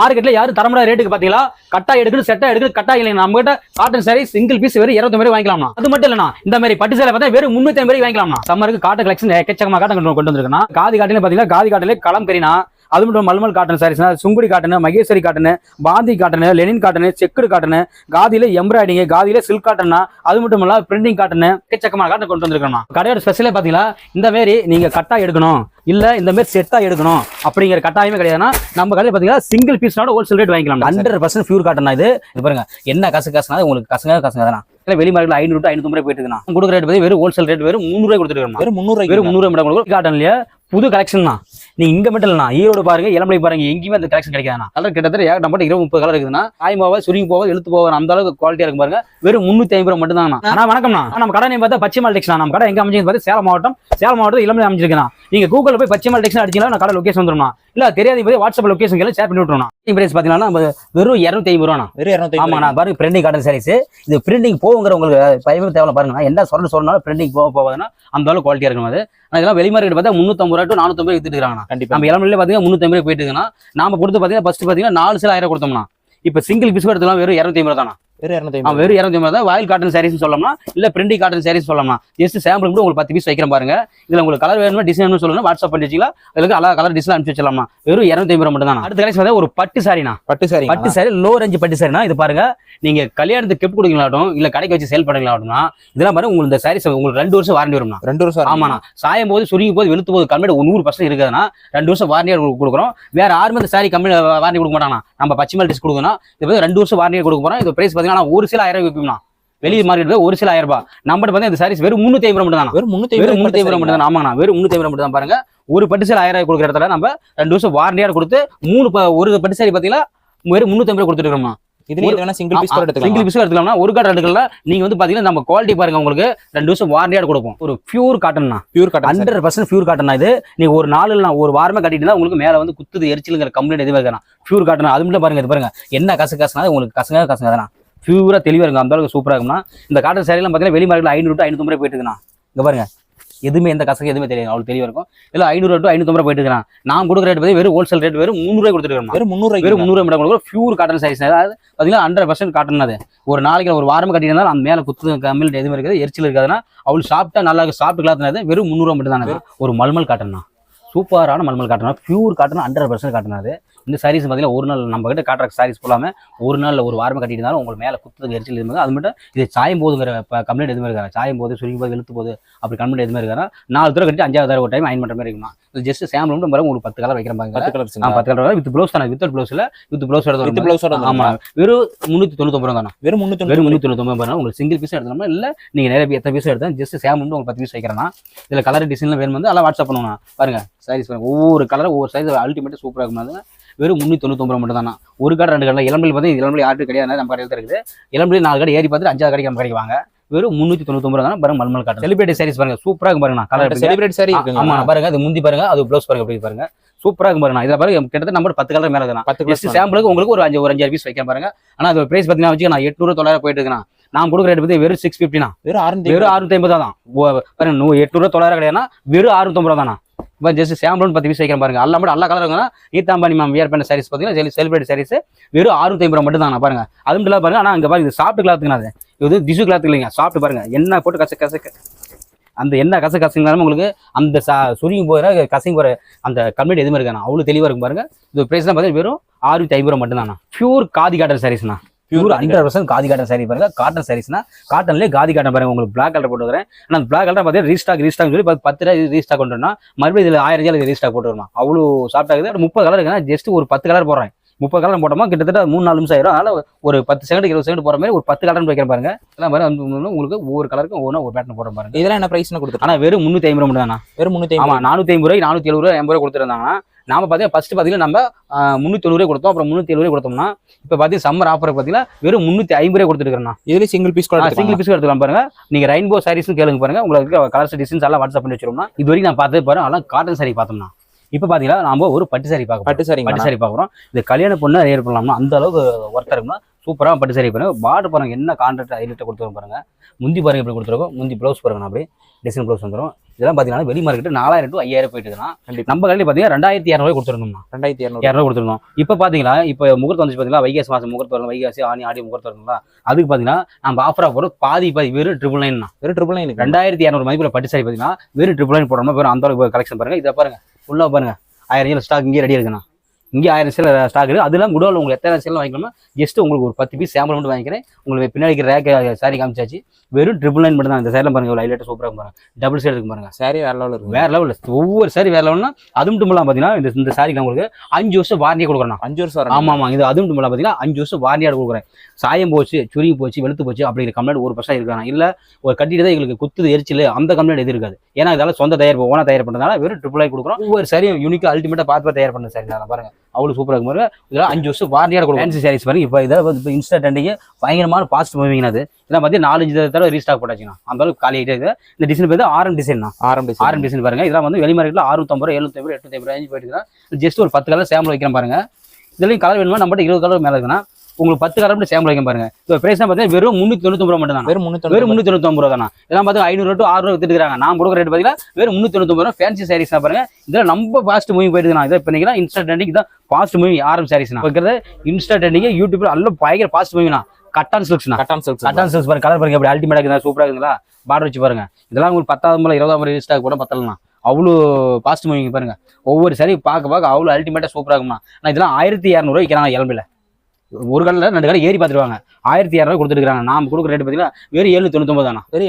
மார்க்கெட்ல யாரும் தரமுடியாத ரேட்டுக்கு பாத்தீங்களா கட்டா எடுக்குது செட்டா எடுக்குது கட்டா இல்லைங்க நம்ம கிட்ட காட்டன் சாரி சிங்கிள் பீஸ் வெறும் 25 வாங்கிக்கலாம்னா. அது மட்டும் இல்லனா இந்த மாதிரி பட்டு சேலை பார்த்தா வெறும் 350 வாங்கிக்கலாம்னா. சம்மருக்கு காட்டன் கலெக்ஷன் எக்கச்சக்கமா காட்டன் கொண்டு வந்திருக்கேன். காதி காட்டன்ல பாத்தீங்கன்னா காதி காட்டன்ல கலம்கரினா அது மட்டும் மல்மல் காட்டன் சாரீஸ்னா சுங்குடி காட்டன் மகேஸ்வரி காட்டன் பாந்தி cotton linen cotton checked cotton காதியில எம்ப்ராய்டிங் காதியில சில்க் காட்டன்னா அது மட்டும் இல்ல பிரிண்டிங் காட்டன் எக்கச்சக்கமான காட்டன் கொண்டு வந்திருக்கோம். கடையோட ஸ்பெஷலே பாத்தீங்கன்னா இந்த மாதிரி நீங்க கட்டா எடுக்கணும் இல்ல இந்த மாதிரி செட்டா எடுக்கணும் அப்படிங்கிற கட்டாயமே கிடையாதுன்னா நம்ம கடையில் பாத்தீங்கன்னா சிங்கிள் பீஸ்னோட ஹோல்சேல் ரேட் வாங்கிக்கலாம். 100% பியூர் காட்டன் இது பாருங்க என்ன கசனா உங்களுக்கு கசங்க தானா வெளி மார்க்கெட்ல 500 to 550 போயிட்டு இருக்குன்னா கொடுக்குற ரேட் பத்தி வெறும் ஹோல்சேல் ரேட் வெறும் 300 கொடுத்துருக்கோம். வெறும் 300 மட்டும் காட்டன்லயே புது கலெக்ஷன் தான். நீங்க இங்க மட்டும் இல்ல ஈரோடு பாருங்க இளம்பலை பாருங்க எங்கேயுமே அந்த கலெக்ஷன் கிடைக்காதுண்ணா. கலர் கிட்டத்தட்ட நம்ம 20-30 கலர் இருக்குதுன்னா ஆயமாவா சுருங்கி போவது எழுத்து போவது அந்த அளவுக்கு குவாலிட்டியா இருக்கும் பாருங்க. வெறும் 350 மட்டும் தான். ஆனா வணக்கம்ண்ணா நம்ம கடை நேம் பார்த்தா பச்சைமல் டெக்ஸ்டைல். நம்ம கடை எங்க அமைஞ்சு பார்த்து சேலம் மாவட்டம் இளம்பலை அமைஞ்சிருக்கா. நீங்க கூகுள்ல போய் பச்சைமல் டெக்ஸ்டைல் அடிச்சீங்கன்னா நான் கடை லொகேஷன் வந்துருமா இல்ல தெரியாது போய் வாட்ஸ்அப் லொகேஷன் ஷேர் பண்ணி விட்டுருவோம். பிரைஸ் பாத்தீங்கன்னா வெறும் 250 ரூபா. வெறும் 250. ஆமா நான் பாருங்க பிரிண்டிங் காட்டன் சாரீஸ் இது பிரிண்டிங் போகுங்கிற உங்களுக்கு பயமே தேவை பாருங்க. என்ன சொன்னாலும் பிரிண்டிங் போகாதுன்னா அந்த அளவுக்கு குவாலிட்டியா இருக்கும். அது இதெல்லாம் வெளி மார்க்கெட் பார்த்தா 350 to 450 வித்துட்டு இருக்காங்க. நம்ம இளம்பிலே பாத்தீங்கன்னா 350 போயிட்டு இருக்குன்னா நாம கொடுத்து பாத்தீங்கன்னா ஃபர்ஸ்ட் பாத்தீங்கன்னா 4 சேல் 1000 கொடுத்தோம்னா இப்ப சிங்கிள் பீஸ் எடுத்துக்கலாம் வெறும் 250 தானா. வெறும் 250 தான். வாயில் காட்டன் சாரீஸ் சொல்லலாம் இல்ல பிரிண்டிங் காட்டன் சாரீஸ் சொல்லலாம். ஜஸ்ட் சாம்பிள் கூட உங்களுக்கு 10 பீஸ் வைக்கிறேன் பாருங்க. இதுல உங்களுக்கு கலர் வேணுமா டிசைன் வேணும்னு சொல்லுங்க வாட்ஸ்அப் பண்ணி வச்சுக்கலாம். அதுக்கு அழகா கலர் டிசைன் அனுப்பிச்சு வச்சலாம்னா வெறும் 250 மட்டும் தான். அடுத்த கலெக்ஷன் ஒரு பட்டு சாரினா பட்டு சாரி லோ ரேஞ்ச் பட்டு சாரினா இது பாருங்க. நீங்க கல்யாணத்துக்கு கிஃப்ட் கொடுக்கலாட்டும் இல்ல கடைக்கு வச்சு சேல் பண்ணலாம்னா இதெல்லாம் பாருங்க உங்களுக்கு இந்த சாரீஸ் உங்களுக்கு 2 வருஷம் வாரண்டி வரும்னா. 2 வருஷம் ஆமாண்ணா. சாயம் போது சுருங்கி போது வெளுத்து போது கம்மியா 100% இருக்குதுன்னா 2 வருஷம் வாரண்டியா கொடுக்குறோம். வேற யாருமே இந்த சாரி கம்மி வாரண்டி கொடுக்க மாட்டாங்க. நம்ம பச்சைமல் டிஸ்க் கொடுக்கணும். இது 2 வருஷம் வாரண்டியா கொடுக்க போறோம். இது பிரைஸ் பாத்தீங்கன்னா ஒரு சில 1000 விற்கும்னா வெளி மார்க்கெட்ல ஒரு சில 1000 ரூபாய். நம்ம பாத்தீங்கன்னா இந்த சாரீஸ் வெறும் 350 மட்டும் தான். வெறும் 350 மட்டும் தான். ஆமாண்ணா வெறும் 350 மட்டும் தான். பாருங்க ஒரு பட்டு சேலை 1000 கொடுக்குற இடத்துல நம்ம 2 வருஷம் வாரண்டியா கொடுத்து ஒரு பட்டு சாரி பாத்தீங்கன்னா வெறும் 350 கொடுத்துருக்கோம்னா. சிங்கிள் பீஸ் எடுத்துக்கலாம்னா ஒரு காட்டன் எடுக்கலாம். நீங்க பாத்தீங்கன்னா நம்ம குவாலிட்டி பாருங்க உங்களுக்கு 2 வருஷம் வாரண்டியா கொடுப்போம். ஒரு பியூர் காட்டன் 100% பியூர் காட்டன். இது நீங்க ஒரு நாள் இல்ல ஒரு வாரமா கட்டிட்டு உங்களுக்கு மேல குத்துது எரிச்சலுங்கிற கம்ப்ளைண்ட் எதுவும் இருக்கானா பியூர் காட்டன். அது மட்டும் பாருங்க இது பாருங்க என்ன கசனா உங்களுக்கு கசங்க தானா பியூரா தெளிவா இருக்கும். அந்த அளவுக்கு சூப்பரா இருக்கும்னா இந்த காட்டன் சாரி எல்லாம் பாத்தீங்கன்னா வெளி மார்க்கெட்ல 500 to 550 போயிட்டு இருக்குண்ணா. இங்க பாருங்க எதுவுமே எந்த கசக்கு எதுவுமே தெரியாது அவ்வளவு தெளிவா இருக்கும். இல்ல 500 to 550 போயிட்டு இருக்கான். நான் கொடுக்குற ரேட் பத்தி வெறும் ஹோல்சேல் ரேட் வெறும் 300 கொடுத்துருக்கோம். வெறும் 300 மட்டும் கொடுக்குறோம். பியூர் காட்டன் சாரீஸ் அதாவது பாத்தீங்கன்னா 100% காட்டன். அது ஒரு நாளைக்கு ஒரு வாரம் கட்டினா அந்த மேல குத்து கம்மியில் எதுவுமே இருக்காது எரிச்சல் இருக்காதுன்னா அவ்வளவு சாப்பிட்டா நல்லா சாப்பிட்டு கிளாத்னது வெறும் 300 மட்டும் தான். ஒரு மல்மல் காட்டன் சூப்பரான mulmul cotton pure cotton 100% cotton. அது இந்த சாரீஸ் பார்த்தீங்கன்னா ஒரு நாள் நம்ம கிட்ட காட்டுற சாரீஸ் போலாம ஒரு நாள் ஒரு வாரமாக கட்டியிருந்தாலும் உங்களுக்கு மேலே குத்துறது எரிச்சல் எதுவுமே. அது மட்டும் இது சாயம் போதுங்கிற கம்ப்ளைண்ட் எதுவுமே இருக்காது. சாயம் போது சுருங்கி போது வெளுத்து போது அப்படி கம்ப்ளைண்ட் எதுவுமே இருக்காது. 4 தடவை கட்டி 5வது தடவை ஒரு டைம் அயன் பண்ணுற மாதிரி இருக்குமா. இது ஜஸ்ட் சாம்பிள் மட்டும் பாருங்க உங்களுக்கு 10 கலர் வைக்கிறேன். 10 கலர் வித் ப்ளவுஸ் தானே. வித் ப்ளவுஸ்ல வித் ப்ளவுஸ் ஆமா வெறும் 399 தானே. வெறும் 399 உங்களுக்கு சிங்கிள் பீஸ் எடுத்தோம்னா இல்ல நீங்க நிறைய எத்தனை பீஸ் எடுத்தா ஜஸ்ட் சாம்பிள் மட்டும் உங்களுக்கு 10 பீஸ் வைக்கிறேன்னா இதுல கலர் டிசைன்ல வேணும் அதெல்லாம் வாட்ஸ்அப் பண்ணுவோம் பாருங்க. சாரீஸ் ஒவ்வொரு கலர் ஒவ்வொரு சைஸ் அல்டிமேட் சூப்பராக இருக்கும். வெறும் 399 மட்டும் தானா. ஒரு கடை 2 கடை இளம்பில் பார்த்து இளம்பில் யாருக்கு கிடையாது நம்ம கடையில் இருக்குது. இளம்பில் 4 கடை ஏறி பார்த்து 5வது கடைக்கு நம்ம கிடைக்குவாங்க. வெறும் 399 தானே. பாருங்க மல்மல் காட்டன் செலிபிரிட்டி சாரீஸ் பாருங்க சூப்பரா இருக்கும் பாருங்க. கலர் செலிபிரிட்டி சாரி ஆமா பாருங்க. அது முந்தி பாருங்க அது ப்ளவுஸ் பாருங்க அப்படி பாருங்க சூப்பரா இருக்கும் பாருங்க. இதை பாருங்க கிட்டத்தட்ட நம்ம 10 கலர் மேல தான். 10 சாம்பிளுக்கு உங்களுக்கு ஒரு 5 பீஸ் வைக்க பாருங்க. ஆனா அது பிரைஸ் பார்த்தீங்கன்னா வச்சு நான் 800 900 போயிட்டு இருக்கேன். நான் கொடுக்குற ரேட் பத்தி வெறும் 650 வெறும் 650 தான். பாருங்க 800 900 கிடையாதுன்னா வெறும் 650 தானா. ஜஸ்ட் சாம்பிள் 10 பீஸ் வைக்கிறேன் பாருங்க. எல்லாம் மட்டும் எல்லா கலர் இருக்குன்னா நீத்தாம்பானி மேம் வியர் பண்ண சாரீஸ் பார்த்தீங்கன்னா செலிபிரிட்டி சாரீஸ் வெறும் 650 மட்டும் தான் பாருங்க. அது மட்டும் இல்ல பாருங்க. ஆனா அங்க பாருங்க இது சாஃப்ட் கிளாத்துக்குனா இது டிஷ்யூ கிளாத் இல்லைங்க. சாஃப்ட் பாருங்க என்ன போட்டு கசக்க அந்த என்ன கசங்காலும் உங்களுக்கு அந்த சுருங்கி போகிற கசங்கி போகிற அந்த கம்ப்ளைண்ட் எதுவுமே இருக்காண்ணா. அவ்வளோ தெளிவாக இருக்கும் பாருங்க. இது பிரைஸ்லாம் பார்த்தீங்கன்னா வெறும் 650 மட்டும் தானா. பியூர் காதி காட்டன் சாரீஸ்ண்ணா. பியூர் 100% காதி காட்டன் சாரி பாருங்க. காட்டன் சாரீஸ்னா காட்டன்லேயே காதி காட்டன் பாருங்க. உங்களுக்கு பிளாக் கலர் போட்டு வரேன். ஆனால் பிளாக் கலர் பார்த்தீங்கன்னா ரீஸ்டாக் சொல்லி 10 ரீஸ்டாக் கொண்டு வரணும். மறுபடியும் இதில் 1000 ரீஸ்டாக் போட்டு வரணும். அவ்வளோ சாஃப்ட் ஆகுது. 30 கலர் இருக்குன்னா ஜஸ்ட் ஒரு 10 கலர் போடுறேன். 30 கலர் போட்டோமா கிட்டத்தட்ட 3-4 நிமிஷம் ஆயிரும். அதனால ஒரு 10 செகண்ட் 20 செகண்ட் போற மாதிரி ஒரு 10 கலர் வைக்கிறேன் பாருங்க. எல்லாம் பாருங்க உங்களுக்கு ஒவ்வொரு கலருக்கும் ஒரு பேட்டர்ன் போடுற பாருங்க. இதெல்லாம் என்ன பிரைஸ்னு கொடுத்து ஆனா வெறும் 350 மட்டும் தானா. வெறும் 350. ஆமா 450 ரூபாய் 470 ரூபாய் 80 ரூபாய் கொடுத்துருந்தாங்கன்னா நாம பாத்தீங்கன்னா ஃபர்ஸ்ட் பாத்தீங்கன்னா நம்ம 390 ரூபாய் கொடுத்தோம். அப்புறம் 370 ரூபாய் கொடுத்தோம்னா இப்ப பாத்தீங்கன்னா சம்மர் ஆஃபர் பாத்தீங்கன்னா வெறும் 350 ரூபாய் கொடுத்துருக்கேன். இதுல சிங்கிள் பீஸ் எடுத்துக்கலாம் பாருங்க. நீங்க ரெயின்போ சாரீஸ் கேளுங்க பாருங்க. உங்களுக்கு கலர்ஸ் டிசைன்ஸ் எல்லாம் வாட்ஸ்அப் பண்ணி வச்சிருக்கோம்னா இது வரைக்கும் நான் பார்த்தது பாருங்க. அதெல்லாம் காட்டன் சாரி பார்த்தோம்னா இப்ப பாத்தீங்கன்னா நாம ஒரு பட்டு சாரி பார்க்கறோம். இது கல்யாண பொண்ணு ஏர் பண்ணலாம்னா அந்த அளவுக்கு ஒர்த்தா இருக்கும்னா சூப்பராக பட்டு சாரி பாருங்க. பார்டர் பாருங்க என்ன கான்ட்ராக்ட் ஹைலைட்டாக கொடுத்துருவோம் பாருங்க. முந்தி பாருங்க இப்படி கொடுத்துருக்கோம். முந்தி ப்ளவுஸ் பாருங்க அப்படி டிசைன் ப்ளவுஸ் வந்துடும். இதெல்லாம் பார்த்தீங்கன்னா வெளி மார்க்கெட் 4000 to 5000 போயிட்டு இருக்குன்னா நம்ம கடையில் பார்த்தீங்கன்னா 2200 கொடுத்துருந்தோம்னா 2200 கொடுத்துருந்தோம். இப்போ பார்த்தீங்கன்னா இப்போ முகூர்த்தம் வந்துச்சு பார்த்தீங்கன்னா வைகாசி மாதம் முகூர்த்தம் வரும், வைகாசி ஆணி ஆடி முகூர்த்தம் வருங்களா, அதுக்கு பார்த்தீங்கன்னா நம்ம ஆஃபராக போகிறோம் பாதி வெறும் 999 வெறும் 999 2200 மதிப்பில் பட்டு சாரி பார்த்தீங்கன்னா வெறும் 999 போடணும். வெறும் அந்த அளவுக்கு கலெக்ஷன் பாருங்க. இதை பாருங்க ஃபுல்லாக பாருங்க 1000 ஸ்டாக் இங்கே ரெடி இருக்குண்ணா. இங்கே 1000 சேல் ஸ்டாக் இருக்குது. அதெல்லாம் குடோவில் உங்களுக்கு எத்தனை சேல் வாங்கிக்கலாமா ஜஸ்ட் உங்களுக்கு ஒரு 10 பீஸ் சாம்பிள் மட்டும் வாங்கிக்கிறேன். உங்களுக்கு பின்னாடி ரேக் சாரி காமிச்சாச்சு. வெறும் 999 மட்டும் தான். இந்த சேரில் பாருங்க இவ்வளோ ஹைலைட்டாக சூப்பராக பாருங்க. டபுள் சேர் இருக்கு பாருங்க. சாரி வேற லெவலில் இருக்கும். வேற லெவலில் ஒவ்வொரு சாரி வேற லெவல்னா அது மட்டும் இல்லாமல் பார்த்தீங்கன்னா இந்த சாரிக்கு உங்களுக்கு 5 வருஷம் வாரண்டியாக கொடுக்குறேன். 5 வருஷம் ஆமாம். இது அது மட்டும் இல்லாமல் பார்த்தீங்கன்னா 5 வருஷம் வாரண்டியாக கொடுக்குறேன். சாயம் போச்சு, சுருங்கி போச்சு, வெளுத்து போச்சு அப்படிங்கிற கம்ப்ளைண்ட் 1% இருக்காங்க. இல்லை ஒரு கட்டிட்டு தான் எங்களுக்கு குத்துது எரிச்சல் அந்த கம்ப்ளைண்ட் எது இருக்காது. ஏன்னா இதெல்லாம் சொந்த தயாரிப்பு ஓனா தயார் பண்ணுறதுனால வெறும் 999 கொடுக்குறோம். ஒவ்வொரு சாரியும் யூனிக்காக அல்டிமேட்டாக பார்த்து தயார் பண்ண சாரி தான் பாருங்க. அவ்வளோ சூப்பராக இருக்கும் பாருங்க. இதெல்லாம் 5 வருஷம் வாரண்டியாக கொடுக்கும். ஃபேன்சி சாரீஸ் பாருங்க. இப்போ இதை இப்போ இன்ஸ்டா ட்ரெண்டிங் பயங்கரமான பாஸ்ட் மூவிங் அது. இதெல்லாம் பார்த்து 4-5 தடவை ரீஸ்டாக் போட்டாச்சுன்னா அந்த அளவுக்கு காலி ஆகிட்டே இருக்குது. இந்த டிசைன் பேர் ஆரம் டிசைன் தான். ஆரம் டிசைன் பாருங்க. இதெல்லாம் வந்து வெளி மார்க்கெட்டில் 650, 750, 850 ரேஞ்ச் போயிட்டு இருக்கா. ஜஸ்ட் ஒரு 10 கலர் சாம்பிள் வைக்கிறேன் பாருங்க. இதுலேயும் கலர் வேணுமா நம்மகிட்ட 20 கலர் மேலே இருக்குன்னா உங்களுக்கு 10 கலர் மட்டும் சாம்பிள் வைக்க பாருங்க. இப்போ பிரைஸ் பார்த்தீங்கன்னா வெறும் 399 ரூபா மட்டும் தான். வெறும் 399 ரூபா தானே. இதெல்லாம் பார்த்து 500 to 600 வித்துட்டுருக்காங்க. நான் கொடுக்குற ரேட் பார்த்தீங்கன்னா வெறும் 399 ரூபா. ஃபேன்சி சாரீஸ் தான் பாருங்க. இதெல்லாம் நம்ம ஃபாஸ்ட் மூவி போயிட்டு இதை இப்போ இன்ஸ்டா ட்ரெண்டிங் தான் ஃபாஸ்ட் மூவி ஆரம் சாரீஸ் வைக்கிறது. இன்ஸ்டா ட்ரெண்டிங் யூடியூப்ல நல்ல பயங்கர ஃபாஸ்ட் மூவினா கட்டான் சில்க்ஸ்னா கட்டான் சில்க்ஸ் பாருங்க. கலர் பாருங்க அப்படி அல்டிமேட்டா இருக்குதா, சூப்பரா இருக்குங்களா. பார்டர் வச்சு பாருங்க. இதெல்லாம் உங்களுக்கு 10,000 20,000 ரீஸ்டாக் கூட பத்தலாம். அவ்வளோ பாஸ்ட் மூவிங் பாருங்க. ஒவ்வொரு சாரி பார்க்க அவ்வளோ அல்டிமேட்டா சூப்பரா இருக்குமா. நான் இதெல்லாம் 1200 விற்கிறாங்க இளம்பில. ஒரு கடையில் 2 கடை ஏறி பார்த்துருவாங்க. 1200 கொடுத்துருக்காங்க. நாம் கொடுக்குற ரேட் பார்த்தீங்கன்னா வெறும் 799 தானா. வெறும்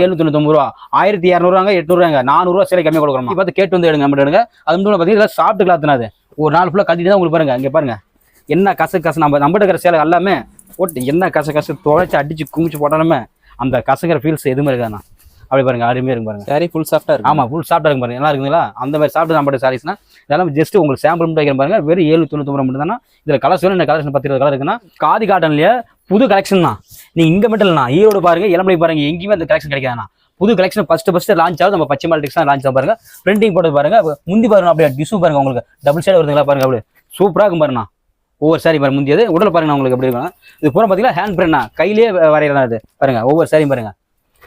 799 ரூபா. 1200 800 400 சேலை கம்மியாக கொடுக்குறோம். பார்த்து கேட்டு வந்து எடுங்க எடுங்க. அது மட்டும் பார்த்தீங்கன்னா சாப்பிட்டு கிளாத்துனாது ஒரு நாள் ஃபுல்லாக கட்டிட்டு தான் உங்களுக்கு பாருங்க. இங்கே பாருங்க என்ன கசு நம்ம இருக்கிற சேலை எல்லாமே போட்டு என்ன கசு துவைச்சி அடிச்சு குமிச்சு போட்டாலுமே அந்த கசங்கிற ஃபீல்ஸ் எதுவுமே இருக்காதுண்ணா. அப்படி பாருங்க அருமையாக இருக்கும் பாருங்க. சாரி ஃபுல் சாஃப்டாக இருக்கும். ஆமாம் ஃபுல் சாஃப்டாக இருக்கும் பாருங்க. நல்லா இருக்குங்களா. அந்த மாதிரி சாப்பிட்டு நம்மளோட சாரீஸ்னா இதெல்லாம் ஜஸ்ட் உங்களுக்கு சாம்பிள் மட்டும் வைக்கிற பாருங்க. வெறும் 799 மட்டும் தானே. இதில் கலர்ஸ் வேணும். இந்த கலெக்ஷன் 10 கலர் இருக்குன்னா காதி காட்டன்லேயே புது கலெக்ஷன் தான். நீங்கள் இங்கே மட்டும் இல்லைண்ணா ஈரோடு பாருங்க, இளம்பலை பாருங்க, எங்கேயுமே அந்த கலெக்ஷன் கிடைக்காதுண்ணா. புது கலெக்ஷன் ஃபர்ஸ்ட் லான்ச் ஆகுது நம்ம பச்சை மாலிட்டிக்ஸ் தான் லான்ச் ஆகும் பாருங்க. பிரிண்டிங் போட்டு பாருங்க. முந்தி பாருங்க அப்படியே டிசு பாருங்க. உங்களுக்கு டபுள் சைடு வருதுங்களா பாருங்க. அப்படியே சூப்பராக இருக்கும் பாருங்கண்ணா. ஒவ்வொரு சாரி பாருங்க. முந்தியது உடல் பாருங்க உங்களுக்கு எப்படி இருக்கும். இது பூரா பார்த்தீங்கன்னா ஹேண்ட் பிரிண்ட்னா கையிலேயே வரையலாம். அது பாருங்க ஒவ்வொரு சாரியும் பாருங்க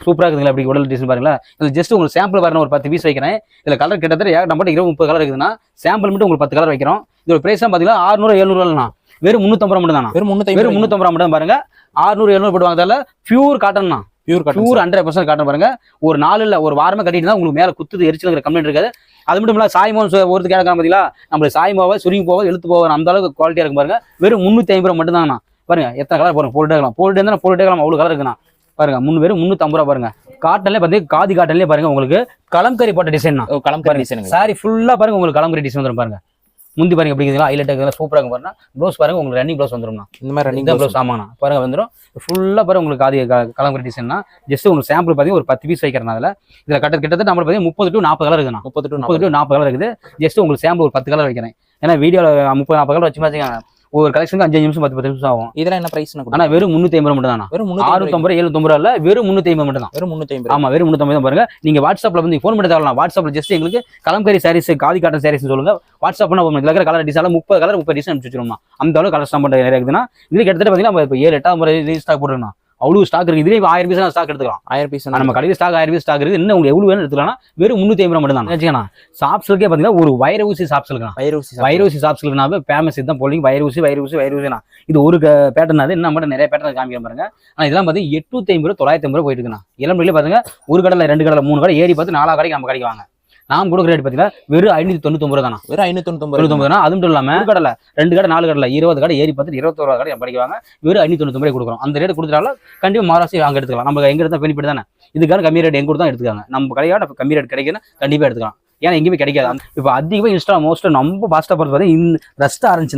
சூப்பராக இருக்குதுங்களா. அப்படி உடல் டிசைன் பாருங்களா. இதில் ஜஸ்ட் உங்களுக்கு சாம்பிள் பாருங்க ஒரு 10 பீஸ் வைக்கிறேன். இதில் கலர் கிட்டத்தட்ட நம்மகிட்ட 20-30 கலர் இருக்குதுன்னா சாம்பிள் மட்டும் உங்களுக்கு 10 கலர் வைக்கிறோம். இதோட பிரைஸ் தான் பார்த்தீங்கன்னா 600-700 வெறும் 350 ரூபா மட்டும் தானா. வெறும் 350 ரூபா மட்டும் பாருங்க. 600-700 போட்டு வாங்கதால பியூர் காட்டன் தான். பியூர் 100% காட்டன் பாருங்க. ஒரு நாள் இல்லை ஒரு வாரமாக கட்டிட்டு தான் உங்களுக்கு மேலே குத்துது எரிச்சலுங்கிற கம்ப்ளைண்ட் இருக்காது. அது மட்டும் இல்லை சாய்மாவை ஒருத்தர் கேட்கலாம் பார்த்தீங்களா. நம்மளுக்கு சாய்மாவை சுருங்கி போவா இழுத்து போவா அந்த அளவுக்கு குவாலிட்டியாக இருக்கும் பாருங்க. வெறும் 350 ரூபா மட்டும் தாங்கண்ணா. பாருங்க எத்தனை கலர் பாருங்க. போட்டுட்டே இருந்தால் அவ்வளோ கலர் இருக்குண்ணா. பாருங்க வெறும் 350 ரூபா பாருங்க. காட்டன்லேயே பார்த்தீங்கன்னா காதி காட்டன்லேயே பாருங்க உங்களுக்கு கலம்கரி போட்ட டிசைன் தான். கலம்கரி டிசைன் சாரி ஃபுல்லாக பாருங்க. உங்களுக்கு கலம்கரி டிசைன் வந்துடும் பாருங்க. முந்தி பாருங்க எப்படி இருக்குங்களா. ஹைலைட்டாக சூப்பராக இருக்கும் பாருங்க. ப்ளவுஸ் பாருங்க உங்களுக்கு ரன்னிங் ப்ளவுஸ் வந்துடும். இந்த மாதிரி ரன்னிங் ப்ளவுஸ் ஆமாண்ணா பாருங்க வந்துடும். ஃபுல்லாக பாருங்க உங்களுக்கு காதி கலம்கரி டிசைன் தான். ஜஸ்ட் உங்களுக்கு சாம்பிள் பார்த்தீங்கன்னா ஒரு 10 பீஸ் வைக்கிறனால இதில் கிட்டத்தட்ட நம்ம பார்த்தீங்கன்னா 30 to 40 கலர் இருக்குண்ணா. 30 to 40 கலர் இருக்குது. ஜஸ்ட் உங்களுக்கு சாம்பிள் ஒரு 10 கலர் வைக்கிறேன். ஏன்னா வீடியோவில் 30-40 கலர் வச்சு பார்த்தீங்கன்னா ஒரு கலெக்ஷனுக்கு 5 நிமிஷம் 10 நிமிஷம் ஆகும். இதெல்லாம் என்ன பிரைஸ்? ஆனால் வெறும் 350 மட்டும் தானா. வெறும் 650-750 இல்லை வெறும் 350 மட்டும் தான். வெறும் 350. ஆமா வெறும் 350 தான் பாருங்க. நீங்க வாட்ஸ்அப்ல வந்து ஃபோன் பண்ணி தரலாம். வாட்ஸ்அப்ல ஜஸ்ட் எங்களுக்கு கலம்கரி சாரீஸ் காதி காட்டன் சாரீஸ் சொல்லுங்க. வாட்ஸ்அப்னா இதுல இருக்கிற கலர் டிசைன் 30 கலர் 30 டிசைன் அனுப்பிச்சிருமா. அந்த அளவுக்கு கலர் ஸ்டாம்ப் நிறைய இருக்குதுன்னா இது கிட்டத்தட்ட பார்த்தீங்கன்னா இப்போ 7-8 முறை ரீஸ்டாக் போட்டுருக்கோம். அவ்வளவு ஸ்டாக் இருக்கு. இதுலேயே 1000 பீஸ் ஸ்டாக் எடுத்துக்கலாம். 1000 பீஸ் நம்ம கடையில் ஸ்டாக் 1000 பீஸ் ஸ்டாக் இருக்குது. இன்னும் உங்களுக்கு எவ்வளவு வேணும் எடுத்துக்கலாம். வெறும் 350 ரூபா மட்டும் தான் வச்சுக்கணும். ஷாப்ஸ்க்கே பார்த்தீங்கன்னா ஒரு வைரூசி ஷாப்ஸ் இருக்குண்ணா. வைரூசி ஷாப்ஸ் இருக்குனாவே ஃபேமஸ் இதுதான் போலிங். வைரூசினா இது ஒரு பேட்டர்ன். அது இன்னும் மட்டும் நிறைய பேட்டர்ன் காமிக்கிற பாருங்க. ஆனால் இதெல்லாம் பார்த்தீங்கன்னா 850 ரூபா 950 ரூபா போயிட்டு இருக்குண்ணா. இளம்பிலே பாருங்க ஒரு கடையில் 2 கடையில் 3 கடை ஏறி பார்த்து 4 கடைக்கு நம்ம கிடைக்குவாங்க. நாம் கொடுக்குற ரேட் பார்த்தீங்கன்னா வெறும் 599 ரூபா தானா. வெறும் 599 தான். அது மட்டும் இல்லாமல் 1 கடை 2 கடை 4 கடை 20 கடை ஏறி பார்த்து 21 கடை படிக்குவாங்க. வெறும் 599 ரூபாய் கொடுக்குறோம். அந்த ரேட் கொடுத்தாலும் கண்டிப்பாக மகாராஷ்டிரா அங்கே எடுத்துக்கலாம். நம்ம எங்கே எடுத்தால் பெனிஃபிட் தானே. இதுக்கான கம்மி ரேட் எங்க கூட தான் எடுத்துக்காங்க. நம்ம கடையோட கம்மி ரேட் கிடைக்குன்னா கண்டிப்பாக எடுத்துக்கலாம். ஏன்னா எங்கேயுமே கிடைக்காது. இப்போ அதிகமாக இன்ஸ்டா மோஸ்ட் ரொம்ப ஃபாஸ்ட்டாக பொறுத்து பார்த்தீங்கன்னா ரெஸ்டாரண்ட்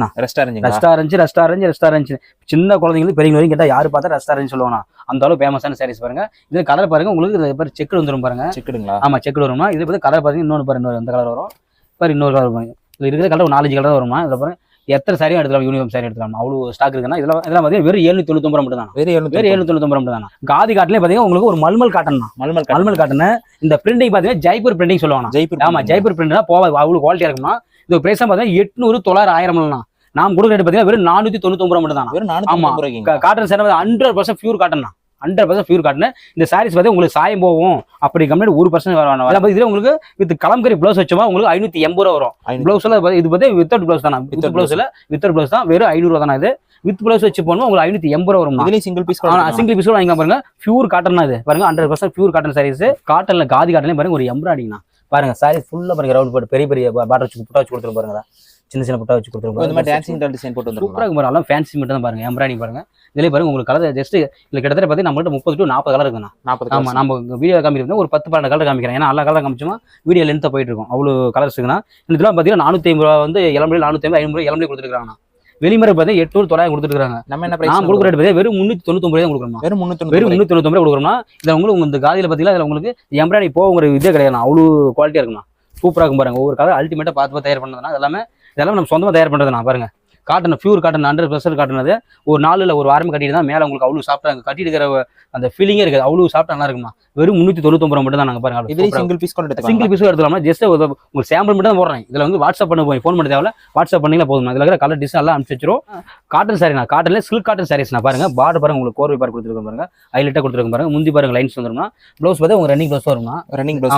சின்ன குழந்தைங்களுக்கு பெரிய வரைக்கும் கேட்டால் யாரு பார்த்தா ரெஸ்டாரண்ட் சொல்லுவாங்க. அந்த அளவு ஃபேமஸான சாரீஸ் பாருங்க. இது கலர் பாருங்க உங்களுக்கு இது பேர் செக்கு வந்துடும் பாருங்க. செக்குடுங்களா? ஆமா செக்கு வருமா. இது பார்த்து கலர் பாருங்க. இன்னொன்று பாருங்க இந்த கலர் வரும் பாரு. இன்னொரு கலர் பாருங்க. இது இருக்கிற கலர் ஒரு 4-5 கலர் வருமா. இதில் பாருங்க எத்தனை சாரியும் எடுத்துக்கலாம். யூனிஃபார்ம் சாரி எடுத்துக்கலாம். அவ்வளோ ஸ்டாக் இருக்குன்னா இதெல்லாம் பார்த்தீங்கன்னா வெறும் 799 ரூபா மட்டும் தான். வெறும் 799 மட்டும் தான். காதி காட்டிலே பார்த்தீங்கன்னா உங்களுக்கு ஒரு மல்மல் காட்டன் தான். மல்மல் காட்டன் இந்த பிரிண்டிங் பார்த்தீங்கன்னா ஜெய்ப்பூர் பிரிண்டிங் சொல்லுவாங்க. ஜெய்ப்பூர் ஆமா ஜெய்ப்பூர் பிரிண்ட் தான் போவா. அவ்வளோ குவாலிட்டியாக இருக்குமா. இது பிரைஸ் பார்த்தீங்கன்னா 800 900 1000 நாம் கொடுக்குற ரேட் பார்த்தீங்கன்னா வெறும் 499 ரூபா மட்டும் தான். வெறும் 450 ரூபாய்க்கு காட்டன் சேலை 100% பியூர் காட்டன் தான். 100% பியூர் காட்டன். இந்த சாரீஸ் பார்த்து உங்களுக்கு சாயம் போகும் அப்படி கம்மியாக 1% வரும். இதுல உங்களுக்கு வித் கலம்கரி பிளவுஸ் வச்சோமா உங்களுக்கு 580 ரூபா வரும். பிளவுஸ்ல இது பார்த்து வித்தவுட் பிளவுஸ் தான். வித் பிளவுஸ்ல வித்தவுட் பிளவுஸ் தான் வெறும் 500 ரூபா தான். இது வித் பிளவுஸ் வச்சு போனோம் உங்களுக்கு 580 ரூபா வரும். இதுலயும் சிங்கிள் பீஸ் வாங்கிக்கலாம் பாருங்க. பியூர் காட்டன் தான் இது பாருங்க. 100% பியூர் காட்டன் சாரீஸ். காட்டன்ல காதி காட்டன்ல பாருங்க ஒரு எம்ப்ராய்டிங்னா பாருங்க. சாரீஸ் ஃபுல்லா பாருங்க ரவுண்ட் போட்டு பெரிய பெரிய பார்டர் வச்சு புட்டா வச்சு கொடுத்துரு பாருங்க. சின்ன சின்ன புட்டா வச்சு கொடுத்துருப்பாங்க. இந்த மாதிரி டான்சிங் டிசைன் போட்டு வந்து சூப்பரா இருக்கும். எல்லாம் ஃபேன்சி மட்டும் தான் பாருங்க. எம்ப்ராய்டிங் பாருங்க. இதுல பாருங்க உங்களுக்கு கலர் ஜஸ்ட் இல்ல கிட்டத்தட்ட பாத்தீங்கன்னா நம்மள்ட்ட 30 to 40 கலர் இருக்குண்ணா. 40. ஆமா நம்ம வீடியோ காமிக்கிறோம் ஒரு 10-12 கலர் காமிக்கிறேன். ஏன்னா எல்லா கலர் காமிச்சோமா வீடியோ லென்த்தா போயிட்டு இருக்கும். அவ்வளவு கலர்ஸ் இருக்குண்ணா. இதெல்லாம் பாத்தீங்கன்னா 450 ரூபா வந்து இளம்பி 450 500 இளம்பி கொடுத்துருக்காங்க. வெளிமுறை பார்த்தீங்கன்னா 800 900 கொடுத்துருக்காங்க. நம்ம என்ன பிரைஸ்? நான் கொடுக்குற ரேட் பார்த்தீங்கன்னா வெறும் 399 தான் கொடுக்குறோம். வெறும் 399 கொடுக்குறோம்னா இதில் உங்களுக்கு இந்த காதியில் பார்த்தீங்கன்னா இதில் உங்களுக்கு எம்ப்ராய்டரி போகிற இதே கிடையாது. அவ்வளோ குவாலிட்டியாக இருக்குண்ணா. சூப்பராக இருக்கும் பாருங்க. ஒவ்வொரு கலர் அல்டிமேட்டாக பார்த்து தயார் பண்ணதுனா இதெல்லாம் நம்ம சொந்தமாக தயார் பண்ணுறதுண்ணா பாருங்க. Cotton pure cotton 100% cotton. ஒரு நாளில் ஒரு வாரம் கட்டிட்டு தான் மேலே உங்களுக்கு அவ்வளோ சாப்பிட்டாங்க கட்டிட்டு இருக்கிற அந்த ஃபீலிங்கே இருக்குது. அவ்வளோ சாப்பிட்டா நல்லா இருக்குமா. வெறும் 399 ரூபா மட்டும் தான் நாங்கள் பாருங்க. இது சிங்கிள் பீஸ் எடுத்துக்கலாம். ஜஸ்ட் உங்களுக்கு சாம்பிள் மட்டும் தான் போடுறேன். இதில் வந்து வாட்ஸ்அப் பண்ண போய் ஃபோன் பண்ண தேவை. வாட்ஸ்அப் பண்ணிங்களா போதும். இதில் இருக்கிற கலர் டிசைன் எல்லாம் அனுப்பிச்சு வச்சிரும். காட்டன் சாரிண்ணா. காட்டன்ல சில்க் காட்டன் சாரீஸ்னா பாருங்க. பார்டர் பாருங்க உங்களுக்கு கோர்வை பார் கொடுத்துருக்கோம் பாருங்க. ஹைலைட்டாக கொடுத்துருக்கோம் பாருங்க. முந்தி பாருங்க லைன்ஸ் வந்துரும்னா ப்ளவுஸ் பார்த்தா உங்க ரன்னிங் ப்ளவுஸ் வரும்னா.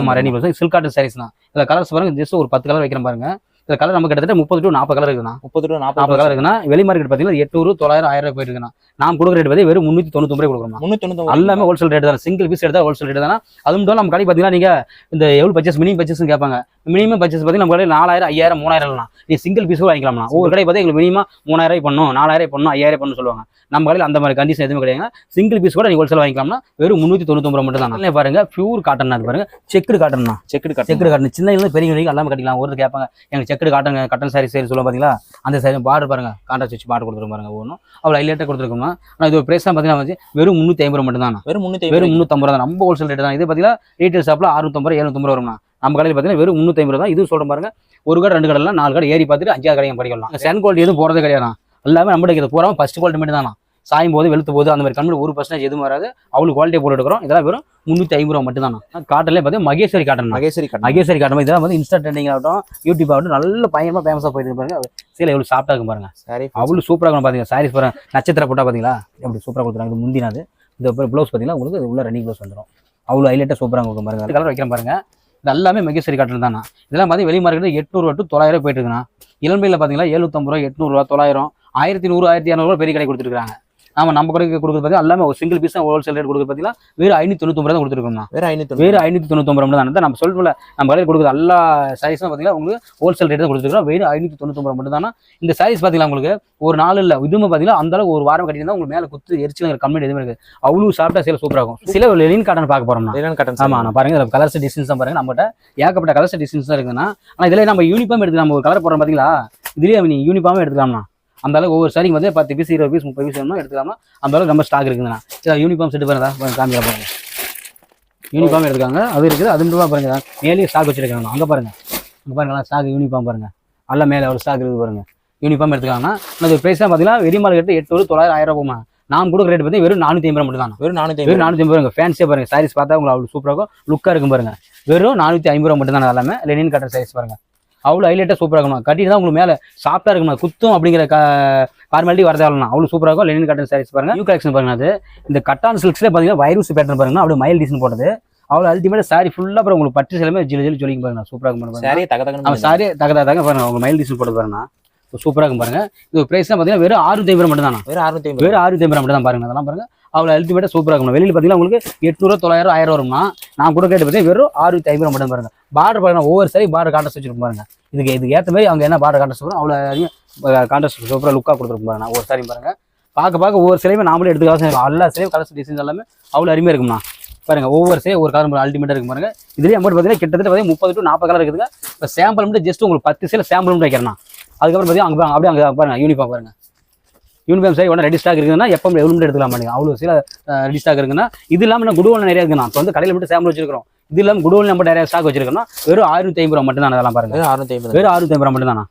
ஆமா ரன்னிங் ப்ளவுஸ் சில்க் காட்டன் சாரீஸ்னா. இதில் கலர்ஸ் பாருங்க ஜஸ்ட் ஒரு 10 கலர் வைக்கிறேன் பாருங்க. இந்த கலர் நம்ம கிட்டத்தட்ட 30 to 40 கலர் இருக்குண்ணா. 30 to 40 கலர் இருக்குன்னா வெளி மார்க்கெட் பார்த்தீங்கன்னா 800 900 1000 போயிட்டு இருக்குண்ணா. நான் கொடுக்குற ரேட் பார்த்தீங்கன்னா வெறும் 399 கொடுக்குறோம். 399 எல்லாமே ஹோல்சேல் ரேட் தான். சிங்கிள் பீஸ் எடுத்தா ஹோல்சேல் ரேட் தானே. அதுவும் நம்ம கடை பார்த்தீங்கன்னா நீங்க இந்த எவ்வளவு பர்ச்சேஸ் மினிமம் பர்ச்சேஸ் கேட்பாங்க. மினிமம் பர்ச்சேஸ் பார்த்தீங்கன்னா நம்ம கடையில் 4000 5000 3000 நீ சிங்கிள் பீஸ் வாங்கிக்கலாம்னா. ஒவ்வொரு கடை பார்த்தா எங்களுக்கு மினிமம் 3000 பண்ணணும் 4000 பண்ணணும் 5000 பண்ணணும் சொல்லுவாங்க. நம்ம கடையில் அந்த மாதிரி கண்டிஷன் எதுவுமே கிடையாது. சிங்கிள் பீஸ் கூட நீங்க ஹோல்சேல் வாங்கிக்கலாம்னா வெறும் 399 ரூபா மட்டும் தான். பாருங்க பியூர் காட்டன் அது பாருங்க. செக்குடு காட்டன் செக்குடு காட்டன் சின்ன பெரிய வரைக்கும் எல்லாமே கட்டிக்கலாம். ஒரு கேட்பாங்க எனக்கு செக்குடு காட்டன் சாரி சேரி சொல்லுவோம் பாத்தீங்களா. அந்த சாரி பார்டர் பாருங்க. கான்ட்ராஸ்ட் வச்சு பார்டர் கொடுத்துருக்கோம் பாருங்க. ஒன்றும் அவ்வளோ ஹைலைட்டாக கொடுத்துருக்கோம்னா. ஆனால் இது ஒரு பிரைஸ் தான் பார்த்தீங்கன்னா வெறும் 350 ரூபா மட்டும் தான். வெறும் 350 ரூபா தான். நம்ம ஹோல்சேல் ரேட் தான். இது பார்த்தீங்கன்னா ரீட்டைல் ஷாப்ல 650 750 ரூபா வரும்னா. நம்ம கடையில் பார்த்தீங்கன்னா வெறும் 350 ரூபா தான். இது சொல்ற பாருங்க. ஒரு கடை 2 கடைலாம் 4 கடை ஏறி பார்த்துட்டு 5ஆவது கடையும் படிக்கலாம். செகண்ட் குவாலிட்டி எதுவும் போறதே கிடையாது. எல்லாமே நம்ம கிடைக்கிறது பூரா ஃபர்ஸ்ட் குவாலிட்டி மட்டும் தானா. சாயும் போது வெளுத்து போது அந்த மாதிரி கம்மி 1% எதுவும் வராது. அவ்வளோ குவாலிட்டியை போட்டு எடுக்கிறோம். இதெல்லாம் வெறும் 350 ரூபா மட்டும் தான். காட்டன்லேயே பார்த்தீங்கன்னா மகேஸ்வரி காட்டன் இதெல்லாம் வந்து இன்ஸ்டா ட்ரெண்டிங் ஆகட்டும் யூடியூப் ஆகட்டும் நல்ல பயங்கரமாக ஃபேமஸாக போயிட்டு பாருங்க. சீலை எவ்வளோ சாஃப்டாக இருக்கும் பாருங்க. சாரி அவ்வளோ சூப்பராக இருக்கும் பாத்தீங்க. சாரீஸ் பாருங்க நட்சத்திர போட்டா பார்த்தீங்களா எப்படி சூப்பராக கொடுத்துருக்காங்க. இது முந்தினாது. இந்த ப்ளவுஸ் பார்த்தீங்கன்னா உங்களுக்கு உள்ள ரன்னிங் ப்ளவுஸ் வந்துடும். அவ்வளோ ஹைலைட்டாக சூப்பராக இருக்கும் பாருங்க. கலர் வைக்கிறேன் பாருங்க. இது எல்லாமே மகேஸ்வரி காட்டன் தானா. இதெல்லாம் பார்த்தீங்கன்னா வெளி மார்க்கெட் 800 to 900 போயிட்டு இருக்குண்ணா. இளம்பையில் பார்த்தீங்கன்னா 750 ரூபா 800 ரூபா 900 1100 1200 பெரிய கடை கொடுத்துருக்காங்க. ஆமா நம்ம கடைக்கு கொடுக்குறது பார்த்தீங்கன்னா எல்லாமே ஒரு சிங்கிள் பீஸ் ஹோல்சேல் ரேட் கொடுக்குறது பார்த்தீங்கன்னா வெறும் 599 தான் கொடுத்துருக்கோம். வெறும் 599 மட்டும் தான். நம்ம சொல்லல நம்ம கடையில் கொடுக்குறது எல்லா சாரீஸும் பார்த்தீங்கன்னா உங்களுக்கு ஹோல்சேல் ரேட் தான் கொடுத்துருக்கோம். வெறும் 599 மட்டும் தான். இந்த சாரீஸ் பார்த்தீங்கன்னா உங்களுக்கு ஒரு நாள் இல்லை இதுவுமே பார்த்தீங்கன்னா அந்த அளவுக்கு ஒரு வாரம் கட்டியிருந்தா உங்களுக்கு மேலே குத்து எரிச்சல் கம்மியாக எதுவுமே இருக்குது. அவ்வளோ சாப்பிட்டா சில சூப்பராக இருக்கும். சில லெனின் காட்டன் பார்க்க போறோம்னா லெனின் காட்டன். ஆமா நான் பாருங்க கலர்ஸ் டிசைன்ஸ் தான் பாருங்க. நம்மகிட்ட ஏகப்பட்ட கலர்ஸ் டிசைன்ஸ் தான் இருக்குன்னா. ஆனால் இதில் நம்ம யூனிஃபார்ம் எடுத்து நம்ம ஒரு கலர் போடுறோம் பார்த்தீங்களா. இதுலேயே நீ யூனிஃபார்மே எடுத்துக்கலாம்னா. அந்த அளவுக்கு ஒவ்வொரு சாரிக்கு வந்து 10 பீஸ் 20 பீஸ் 30 பீஸ் வேணும்னா எடுத்துக்காம அந்த அளவுக்கு நம்ம ஸ்டாக் இருக்குதுண்ணா. யூனிஃபார்ம் செட்டு பாருங்க காமிக்கலாம் பாருங்க. யூனிஃபார்ம் எடுத்துக்காங்க அது இருக்குது. அது மட்டும் தான் பாருங்க. மேலேயே ஸ்டாக் வச்சிருக்காங்க. அங்கே பாருங்க அங்கே பாருங்க ஸ்டாக் யூனிஃபார்ம் பாருங்க. அல்ல மேலே ஒரு ஸ்டாக் இருக்குது பாருங்க. யூனிஃபார்ம் எடுத்துக்காங்கன்னா அது பிரைஸ் பார்த்தீங்கன்னா வெளி மார்க்கெட் 800 900 1000 ரூபா. நான் கொடுக்குற ரேட் பார்த்தீங்கன்னா வெறும் 450 ரூபா மட்டும் தான். வெறும் 450 ரூபா. ஃபேன்ஸே பாருங்க. சாரீஸ் பார்த்தா உங்களுக்கு அவ்வளோ சூப்பராக இருக்கும். லுக்காக இருக்கும் பாருங்க. வெறும் 450 ரூபா மட்டும் தான். எல்லாமே லெனின் காட்டன் சாரீஸ் பாருங்க. அவ்வளோ ஹைலைட்டாக சூப்பராக இருக்கணும். கட்டிட்டு தான் உங்களுக்கு மேலே சாஃப்டாக இருக்கணும். குத்தும் அப்படிங்கிற ஃபார்மாலிட்டி வரதேவலாம். அவ்வளோ சூப்பராக இருக்கும். லெனின் காட்டன் சாரீஸ் பாருங்க. நியூ கலெக்ஷன் பாருங்க. அது இந்த கட்டான் சில்க்ஸ்ல பார்த்தீங்கன்னா வைரஸ் பேட்டர்ன் பாருங்க. அப்படியே மைல் டிசைன் போட்டது. அவ்வளோ அல்டிமேட் சாரி ஃபுல்லாக அப்புறம் உங்களுக்கு பட்டு சிலமே ஜிலி ஜிலி சொல்லிங்க பாருங்க. சூப்பராக இருக்கும் பாருங்க. சாரி தக பாருங்க. உங்க மைல் டிசைன் போட்டது பாருங்க. சூப்பராக இருக்கும் பாருங்க. இது பிரைஸ் பார்த்தீங்கன்னா வெறும் 650 ரூபா மட்டும் தானா. வெறும் 650 ரூபா மட்டும் தான் பாருங்க. அதெல்லாம் பாருங்க அவ்வளோ அல்டிமேட்டாக சூப்பராக இருக்கும். வெளியில் பார்த்தீங்கன்னா உங்களுக்கு 800 900 1000 வரும்னா நான் கூட கேட்டு பார்த்தீங்கன்னா வெறும் 650 ரூபா மட்டும் பாருங்க. பார்டர் பாருங்க. ஒவ்வொரு சாரி பார்டர் கான்ட்ராஸ்ட் வச்சிருக்கும் பாருங்க. இதுக்கு ஏற்ற மாதிரி அவங்க என்ன பார்டர் கான்ட்ராஸ்ட் வரும் அவ்வளோ கான்ட்ராஸ்ட் சூப்பராக லுக்காக கொடுத்துருக்கும் பாருங்க. ஒவ்வொரு சாரியும் பாருங்க. பார்க்க ஒவ்வொரு சிலையுமே நாமளே எடுத்துக்கலாம். எல்லா சிலையும் கலர்ஸ் டிசைன்ஸ் எல்லாமே அவ்வளோ அருமையாக இருக்கும்ண்ணா. பாருங்க ஒவ்வொரு சேம் ஒரு கலர் அல்டிமேட்டாக இருக்கும் பாருங்க. இதுலேயே அமௌண்ட் பார்த்தீங்கன்னா கிட்டத்தட்ட 30 to 40 கலர் இருக்குதுங்க. இப்போ சாம்பிள் மட்டும் ஜஸ்ட் உங்களுக்கு 10 சேலை சாம்பிள் மட்டும் வைக்கிறேன். அதுக்கப்புறம் பார்த்தீங்கன்னா அப்படியே அங்கே பாருங்க யூனிஃபார்ம் பாருங்க. யூனிஃபார்ம் சரி உடனே ரெடி ஸ்டாக் இருக்குதுன்னா எப்போ எவ்வளோ மட்டும் எடுத்துக்கலாம் பாருங்க. அவ்வளோ சில ரெடி ஸ்டாக் இருக்குன்னா இது இல்லாமல் நான் குடோனில் நிறைய இருக்குண்ணா. இப்போ வந்து கடையில் மட்டும் சாம்பிள் வச்சிருக்கிறோம். இது இல்லாமல் குடோனில் நம்ம நிறைய ஸ்டாக் வச்சிருக்கோம்னா வெறும் 650 ரூபா மட்டும் தான். அதெல்லாம் பாருங்க வெறும் 650 ரூபா மட்டும் தானா.